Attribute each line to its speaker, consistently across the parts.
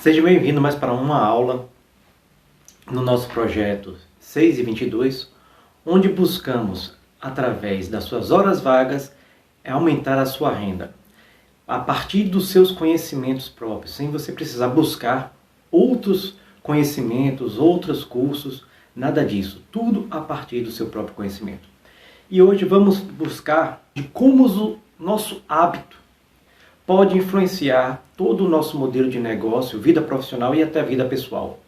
Speaker 1: Seja bem-vindo mais para uma aula no nosso projeto 6 e 22, onde buscamos, através das suas horas vagas, aumentar a sua renda. A partir dos seus conhecimentos próprios, sem você precisar buscar outros conhecimentos, outros cursos, nada disso. Tudo a partir do seu próprio conhecimento. E hoje vamos buscar de como o nosso hábito pode influenciar todo o nosso modelo de negócio, vida profissional e até vida pessoal.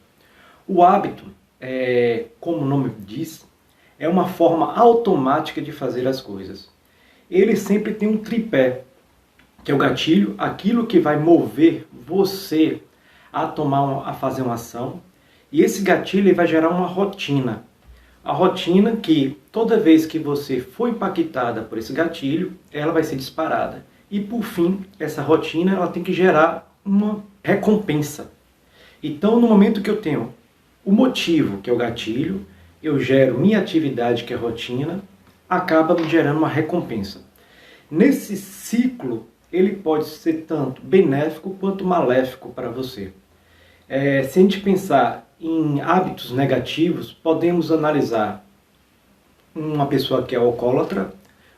Speaker 1: O hábito, como o nome diz, é uma forma automática de fazer as coisas. Ele sempre tem um tripé, que é o gatilho, aquilo que vai mover você a fazer uma ação. E esse gatilho ele vai gerar uma rotina. A rotina que toda vez que você for impactada por esse gatilho, ela vai ser disparada. E por fim, essa rotina ela tem que gerar uma recompensa. Então, no momento que eu tenho o motivo, que é o gatilho, eu gero minha atividade, que é a rotina, acaba me gerando uma recompensa. Nesse ciclo, ele pode ser tanto benéfico quanto maléfico para você. Se a gente pensar em hábitos negativos, podemos analisar uma pessoa que é alcoólatra,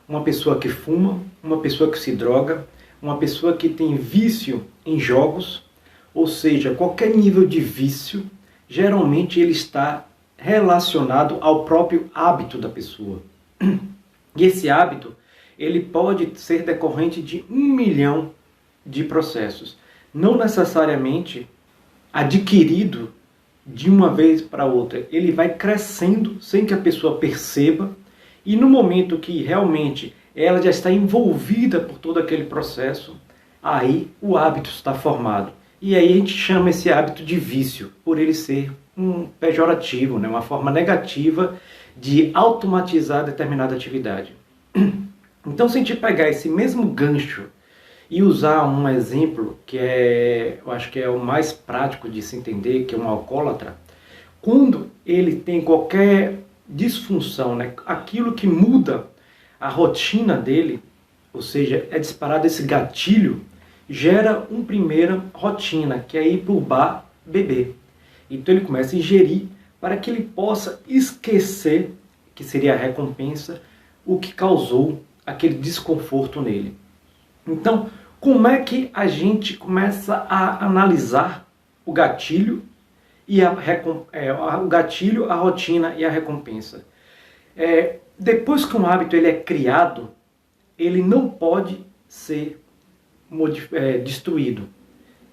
Speaker 1: uma pessoa que fuma, uma pessoa que se droga, uma pessoa que tem vício em jogos, ou seja, qualquer nível de vício, geralmente ele está relacionado ao próprio hábito da pessoa. E esse hábito, ele pode ser decorrente de 1 milhão de processos, não necessariamente adquirido de uma vez para outra. Ele vai crescendo sem que a pessoa perceba, e no momento que realmente ela já está envolvida por todo aquele processo, aí o hábito está formado. E aí a gente chama esse hábito de vício, por ele ser um pejorativo, uma forma negativa de automatizar determinada atividade. Então, se a gente pegar esse mesmo gancho e usar um exemplo que eu acho que é o mais prático de se entender, que é um alcoólatra, quando ele tem qualquer disfunção, aquilo que muda a rotina dele, ou seja, é disparado esse gatilho, gera uma primeira rotina, que é ir para o bar beber. Então ele começa a ingerir para que ele possa esquecer, que seria a recompensa, o que causou aquele desconforto nele. Então, como é que a gente começa a analisar o gatilho, o gatilho, a rotina e a recompensa? Depois que um hábito ele é criado, ele não pode ser destruído.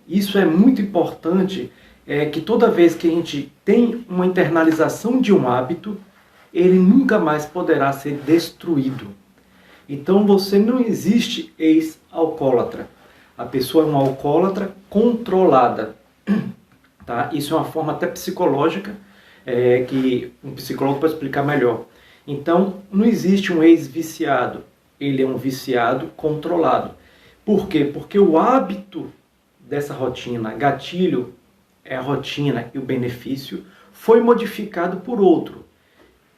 Speaker 1: Isso é muito importante, que toda vez que a gente tem uma internalização de um hábito, ele nunca mais poderá ser destruído. Então você não existe ex-alcoólatra. A pessoa é uma alcoólatra controlada. Tá? Isso é uma forma até psicológica, que um psicólogo pode explicar melhor. Então, não existe um ex-viciado. Ele é um viciado controlado. Por quê? Porque o hábito dessa rotina, gatilho é a rotina e o benefício, foi modificado por outro.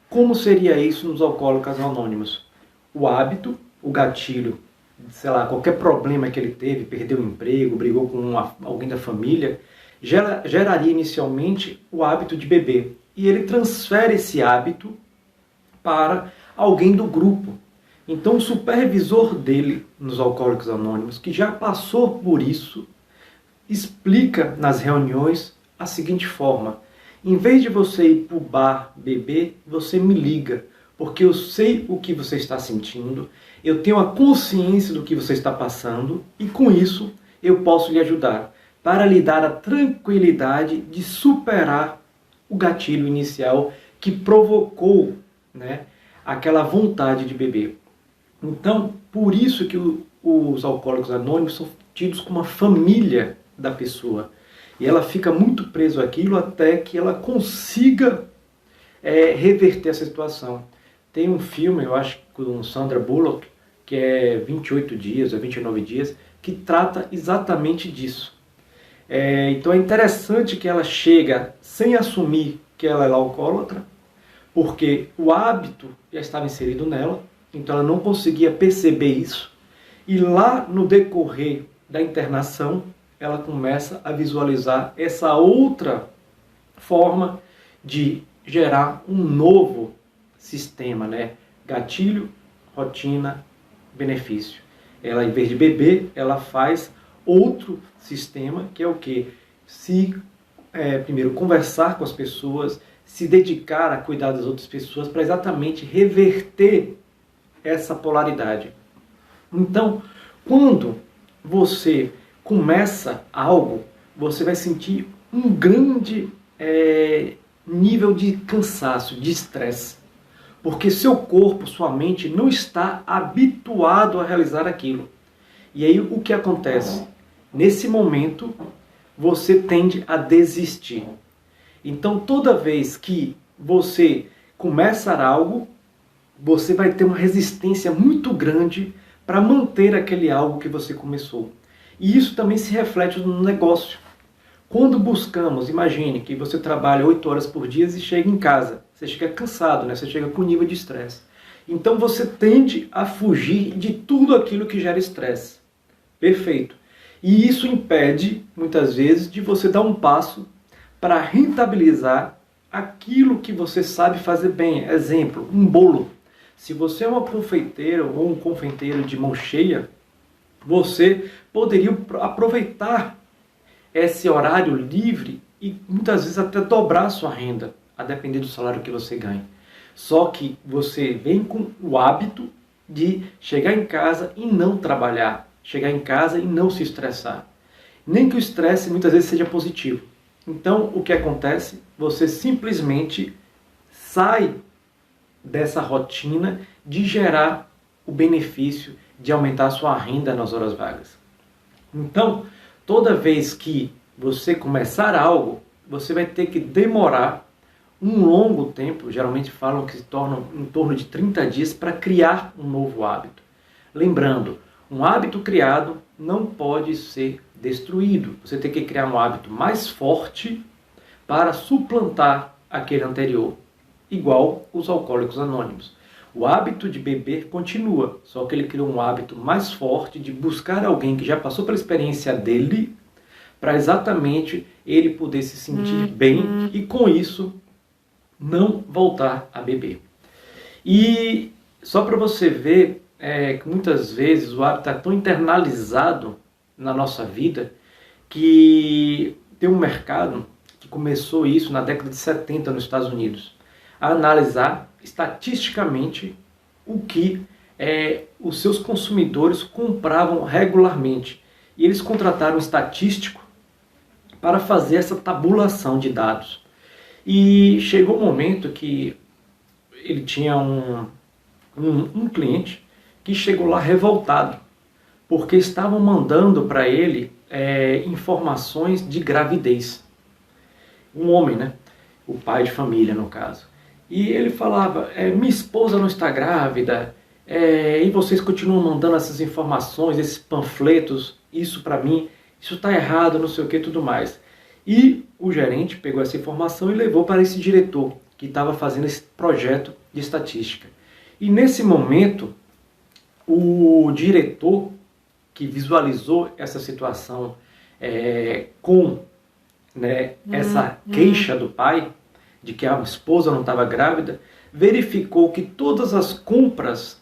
Speaker 1: Como seria isso nos Alcoólicos Anônimos? O hábito, o gatilho, sei lá, qualquer problema que ele teve, perdeu o emprego, brigou com alguém da família, geraria inicialmente o hábito de beber. E ele transfere esse hábito para alguém do grupo. Então o supervisor dele nos Alcoólicos Anônimos, que já passou por isso, explica nas reuniões a seguinte forma: em vez de você ir para o bar beber, você me liga, porque eu sei o que você está sentindo, eu tenho a consciência do que você está passando, e com isso eu posso lhe ajudar, para lhe dar a tranquilidade de superar o gatilho inicial que provocou aquela vontade de beber. Então, por isso que os Alcoólicos Anônimos são tidos como uma família da pessoa. E ela fica muito presa àquilo até que ela consiga reverter essa situação. Tem um filme, eu acho, com Sandra Bullock, que é 28 dias ou 29 dias, que trata exatamente disso. Então é interessante que ela chega sem assumir que ela é alcoólatra, porque o hábito já estava inserido nela, então ela não conseguia perceber isso. E lá no decorrer da internação, ela começa a visualizar essa outra forma de gerar um novo sistema, né? Gatilho, rotina, benefício. Ela, em vez de beber, ela faz outro sistema, que é o quê? Primeiro, conversar com as pessoas, se dedicar a cuidar das outras pessoas, para exatamente reverter essa polaridade. Então, quando você começa algo, você vai sentir um grande nível de cansaço, de estresse. Porque seu corpo, sua mente não está habituado a realizar aquilo. E aí o que acontece? Nesse momento, você tende a desistir. Então toda vez que você começar algo, você vai ter uma resistência muito grande para manter aquele algo que você começou. E isso também se reflete no negócio. Quando buscamos, imagine que você trabalha 8 horas por dia e chega em casa. Você chega cansado, né? Você chega com nível de estresse. Então você tende a fugir de tudo aquilo que gera estresse. Perfeito. E isso impede, muitas vezes, de você dar um passo para rentabilizar aquilo que você sabe fazer bem. Exemplo, um bolo. Se você é uma confeiteira ou um confeiteiro de mão cheia, você poderia aproveitar esse horário livre e muitas vezes até dobrar a sua renda, a depender do salário que você ganha. Só que você vem com o hábito de chegar em casa e não trabalhar, chegar em casa e não se estressar. Nem que o estresse muitas vezes seja positivo. Então o que acontece? Você simplesmente sai dessa rotina de gerar o benefício de aumentar a sua renda nas horas vagas. Então, toda vez que você começar algo, você vai ter que demorar um longo tempo, geralmente falam que se tornam em torno de 30 dias, para criar um novo hábito. Lembrando, um hábito criado não pode ser destruído. Você tem que criar um hábito mais forte para suplantar aquele anterior. Igual os alcoólicos anônimos. O hábito de beber continua, só que ele criou um hábito mais forte de buscar alguém que já passou pela experiência dele, para exatamente ele poder se sentir bem e com isso não voltar a beber. E só para você ver que muitas vezes o hábito está tão internalizado na nossa vida que tem um mercado que começou isso na década de 70 nos Estados Unidos, a analisar estatisticamente o que os seus consumidores compravam regularmente. E eles contrataram um estatístico para fazer essa tabulação de dados. E chegou um momento que ele tinha um cliente que chegou lá revoltado, porque estavam mandando para ele informações de gravidez. Um homem, né? O pai de família, no caso. E ele falava, minha esposa não está grávida, e vocês continuam mandando essas informações, esses panfletos, isso para mim, isso está errado, não sei o que, tudo mais. E o gerente pegou essa informação e levou para esse diretor, que estava fazendo esse projeto de estatística. E nesse momento, o diretor, que visualizou essa situação com essa queixa do pai, de que a esposa não estava grávida, verificou que todas as compras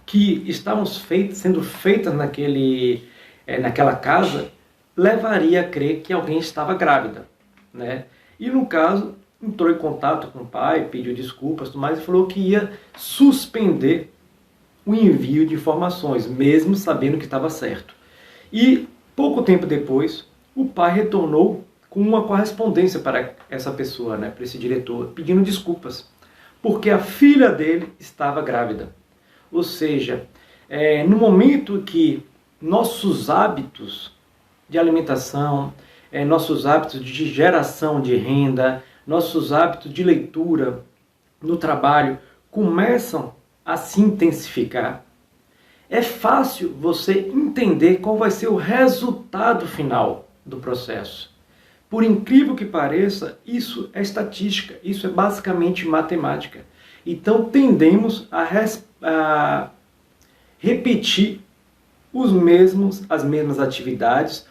Speaker 1: que estavam sendo feitas naquela casa levaria a crer que alguém estava grávida, né? E no caso, entrou em contato com o pai, pediu desculpas, tudo mais, e falou que ia suspender o envio de informações, mesmo sabendo que estava certo. E pouco tempo depois, o pai retornou com uma correspondência para essa pessoa, né, para esse diretor, pedindo desculpas, porque a filha dele estava grávida. Ou seja, no momento que nossos hábitos de alimentação, nossos hábitos de geração de renda, nossos hábitos de leitura no trabalho começam a se intensificar, é fácil você entender qual vai ser o resultado final do processo. Por incrível que pareça, isso é estatística, isso é basicamente matemática. Então tendemos a repetir as mesmas atividades,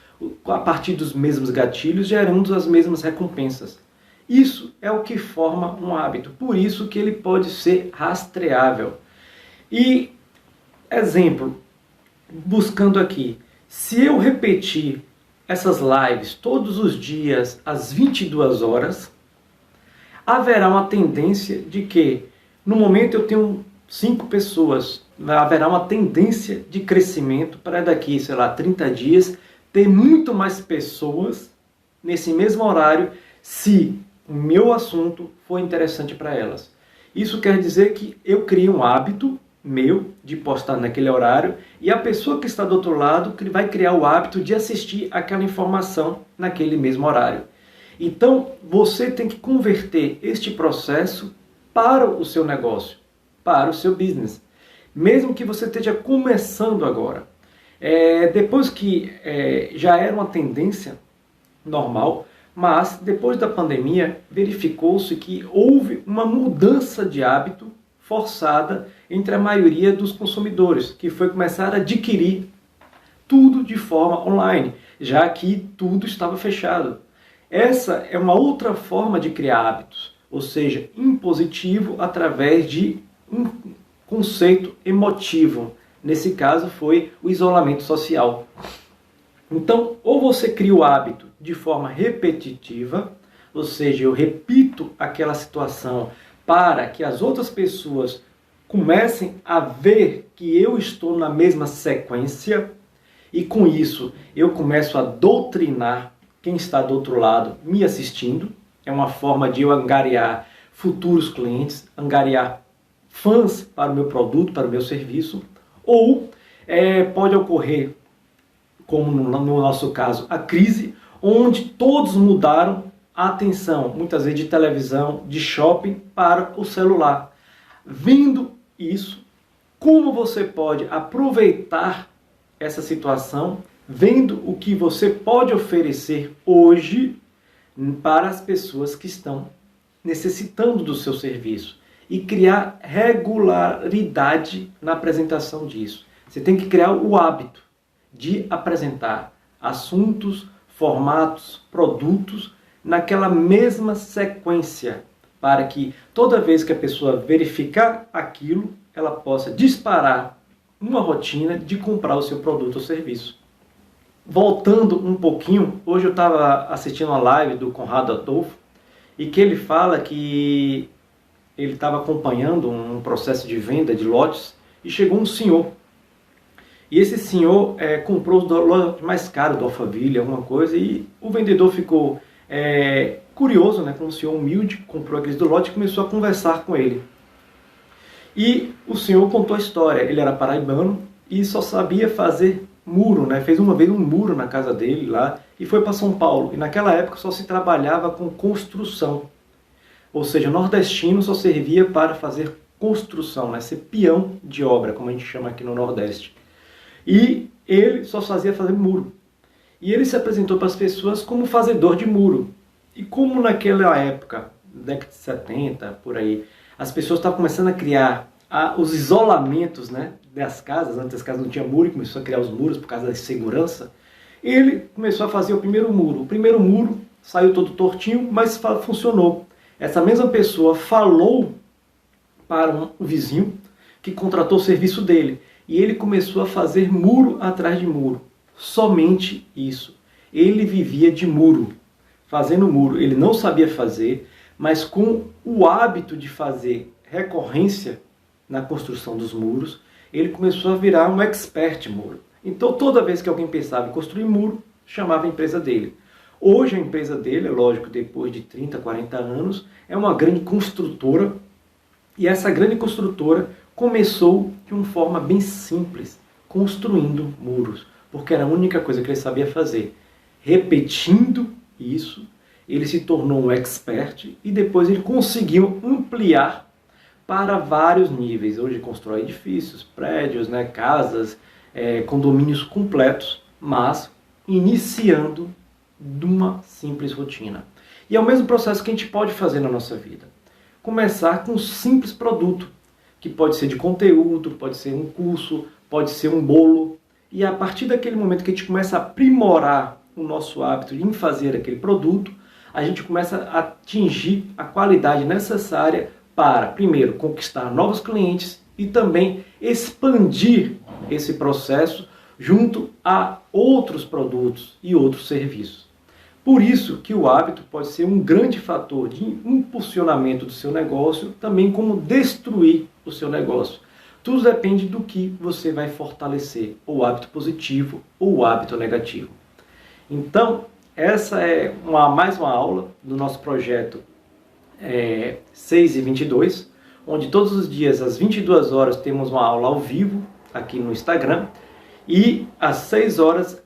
Speaker 1: a partir dos mesmos gatilhos, gerando as mesmas recompensas. Isso é o que forma um hábito, por isso que ele pode ser rastreável. E, exemplo, buscando aqui, se eu repetir essas lives todos os dias às 22 horas, haverá uma tendência de que, no momento eu tenho 5 pessoas, haverá uma tendência de crescimento para daqui, 30 dias, ter muito mais pessoas nesse mesmo horário, se o meu assunto for interessante para elas. Isso quer dizer que eu crio um hábito meu de postar naquele horário e a pessoa que está do outro lado vai criar o hábito de assistir aquela informação naquele mesmo horário. Então, você tem que converter este processo para o seu negócio, para o seu business. Mesmo que você esteja começando agora. Depois que já era uma tendência normal, mas depois da pandemia verificou-se que houve uma mudança de hábito forçada entre a maioria dos consumidores, que foi começar a adquirir tudo de forma online, já que tudo estava fechado. Essa é uma outra forma de criar hábitos, ou seja, impositivo através de um conceito emotivo. Nesse caso foi o isolamento social. Então, ou você cria o hábito de forma repetitiva, ou seja, eu repito aquela situação para que as outras pessoas comecem a ver que eu estou na mesma sequência e com isso eu começo a doutrinar quem está do outro lado me assistindo. É uma forma de eu angariar futuros clientes, angariar fãs para o meu produto, para o meu serviço. Ou pode ocorrer, como no nosso caso, a crise, onde todos mudaram a atenção, muitas vezes de televisão, de shopping, para o celular. Vendo isso, como você pode aproveitar essa situação, vendo o que você pode oferecer hoje para as pessoas que estão necessitando do seu serviço e criar regularidade na apresentação disso. Você tem que criar o hábito de apresentar assuntos, formatos, produtos naquela mesma sequência, para que toda vez que a pessoa verificar aquilo, ela possa disparar uma rotina de comprar o seu produto ou serviço. Voltando um pouquinho, hoje eu estava assistindo uma live do Conrado Adolfo e que ele fala que ele estava acompanhando um processo de venda de lotes e chegou um senhor. E esse senhor comprou os lotes mais caros do Alphaville, alguma coisa, e o vendedor ficou curioso, né, com um senhor humilde, comprou aqueles do lote e começou a conversar com ele. E o senhor contou a história. Ele era paraibano e só sabia fazer muro, né? Fez uma vez um muro na casa dele lá e foi para São Paulo. E naquela época só se trabalhava com construção. Ou seja, o nordestino só servia para fazer construção, né? Ser peão de obra, como a gente chama aqui no Nordeste. E ele só fazia fazer muro. E ele se apresentou para as pessoas como fazedor de muro. E como naquela época, década de 70, por aí, as pessoas estavam começando a criar os isolamentos, né, das casas. Antes as casas não tinham muro, e começou a criar os muros por causa da segurança. Ele começou a fazer o primeiro muro. O primeiro muro saiu todo tortinho, mas funcionou. Essa mesma pessoa falou para um vizinho que contratou o serviço dele. E ele começou a fazer muro atrás de muro. Somente isso. Ele vivia de muro, fazendo muro. Ele não sabia fazer, mas com o hábito de fazer recorrência na construção dos muros, ele começou a virar um expert em muro. Então, toda vez que alguém pensava em construir muro, chamava a empresa dele. Hoje, a empresa dele, é lógico, depois de 30, 40 anos, é uma grande construtora. E essa grande construtora começou de uma forma bem simples, construindo muros, porque era a única coisa que ele sabia fazer. Repetindo isso, ele se tornou um expert e depois ele conseguiu ampliar para vários níveis. Hoje constrói edifícios, prédios, né, casas, condomínios completos, mas iniciando de uma simples rotina. E é o mesmo processo que a gente pode fazer na nossa vida. Começar com um simples produto, que pode ser de conteúdo, pode ser um curso, pode ser um bolo. E a partir daquele momento que a gente começa a aprimorar o nosso hábito em fazer aquele produto, a gente começa a atingir a qualidade necessária para, primeiro, conquistar novos clientes e também expandir esse processo junto a outros produtos e outros serviços. Por isso que o hábito pode ser um grande fator de impulsionamento do seu negócio, também como destruir o seu negócio. Tudo depende do que você vai fortalecer, o hábito positivo ou o hábito negativo. Então, essa é mais uma aula do nosso projeto 6 e 22, onde todos os dias, às 22 horas, temos uma aula ao vivo aqui no Instagram. E às 6 horas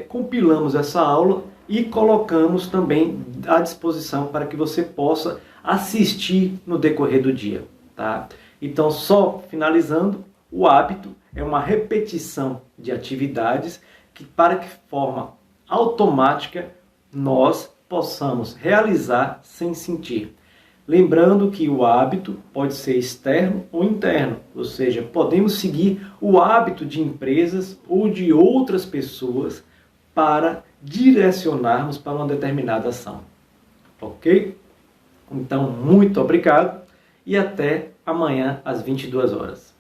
Speaker 1: compilamos essa aula e colocamos também à disposição para que você possa assistir no decorrer do dia. Tá? Então, só finalizando, o hábito é uma repetição de atividades que, para que de forma automática, nós possamos realizar sem sentir. Lembrando que o hábito pode ser externo ou interno, ou seja, podemos seguir o hábito de empresas ou de outras pessoas para direcionarmos para uma determinada ação. Ok? Então, muito obrigado e até amanhã às 22 horas.